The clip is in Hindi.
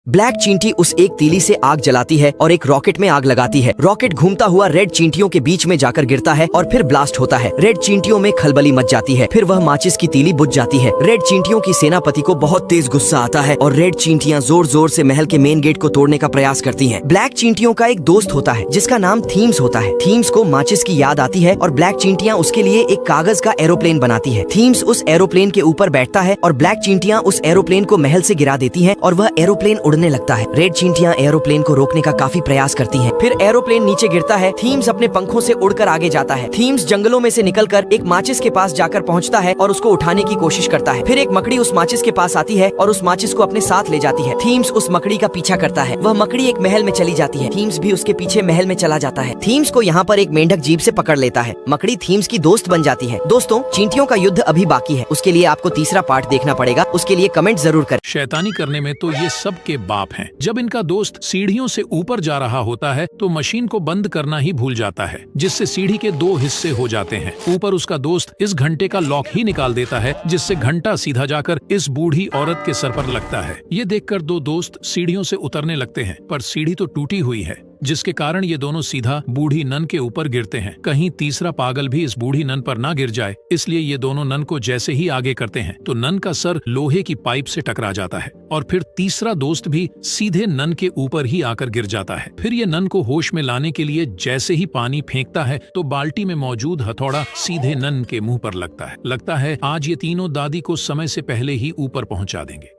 ब्लैक चींटी उस एक तीली से आग जलाती है और एक रॉकेट में आग लगाती है। रॉकेट घूमता हुआ रेड चींटियों के बीच में जाकर गिरता है और फिर ब्लास्ट होता है। रेड चींटियों में खलबली मच जाती है। फिर वह माचिस की तीली बुझ जाती है। रेड चींटियों की सेनापति को बहुत तेज गुस्सा आता है और रेड चींटियां जोर जोर से महल के मेन गेट को तोड़ने का प्रयास करती हैं। ब्लैक चींटियों का एक दोस्त होता है जिसका नाम थीम्स होता है। थीम्स को माचिस की याद आती है और ब्लैक चींटियां उसके लिए एक कागज का एरोप्लेन बनाती है। थीम्स उस एरोप्लेन के ऊपर बैठता है और ब्लैक चींटियां उस एरोप्लेन को महल से गिरा देती हैं और वह एरोप्लेन उड़ने लगता है। रेड चींटियां एरोप्लेन को रोकने का काफी प्रयास करती हैं। फिर एरोप्लेन नीचे गिरता है। थीम्स अपने पंखों से उड़कर आगे जाता है। थीम्स जंगलों में से निकलकर एक माचिस के पास जाकर पहुंचता है और उसको उठाने की कोशिश करता है। फिर एक मकड़ी उस माचिस के पास आती है और उस माचिस को अपने साथ ले जाती है। थीम्स उस मकड़ी का पीछा करता है। वह मकड़ी एक महल में चली जाती है। थीम्स भी उसके पीछे महल में चला जाता है। थीम्स को यहाँ पर एक मेंढक जीभ से पकड़ लेता है। मकड़ी थीम्स की दोस्त बन जाती है। दोस्तों, चींटियों का युद्ध अभी बाकी है। उसके लिए आपको तीसरा पार्ट देखना पड़ेगा। उसके लिए कमेंट जरूर करें। शैतानी करने में तो ये सब के बाप हैं। जब इनका दोस्त सीढ़ियों से ऊपर जा रहा होता है तो मशीन को बंद करना ही भूल जाता है, जिससे सीढ़ी के दो हिस्से हो जाते हैं। ऊपर उसका दोस्त इस घंटे का लॉक ही निकाल देता है, जिससे घंटा सीधा जाकर इस बूढ़ी औरत के सर पर लगता है। ये देखकर दो दोस्त सीढ़ियों से उतरने लगते हैं, पर सीढ़ी तो टूटी हुई है, जिसके कारण ये दोनों सीधा बूढ़ी नन के ऊपर गिरते हैं। कहीं तीसरा पागल भी इस बूढ़ी नन पर ना गिर जाए, इसलिए ये दोनों नन को जैसे ही आगे करते हैं तो नन का सर लोहे की पाइप से टकरा जाता है और फिर तीसरा दोस्त भी सीधे नन के ऊपर ही आकर गिर जाता है। फिर ये नन को होश में लाने के लिए जैसे ही पानी फेंकता है तो बाल्टी में मौजूद हथौड़ा सीधे नन के मुंह पर लगता है। लगता है आज ये तीनों दादी को समय से पहले ही ऊपर पहुंचा देंगे।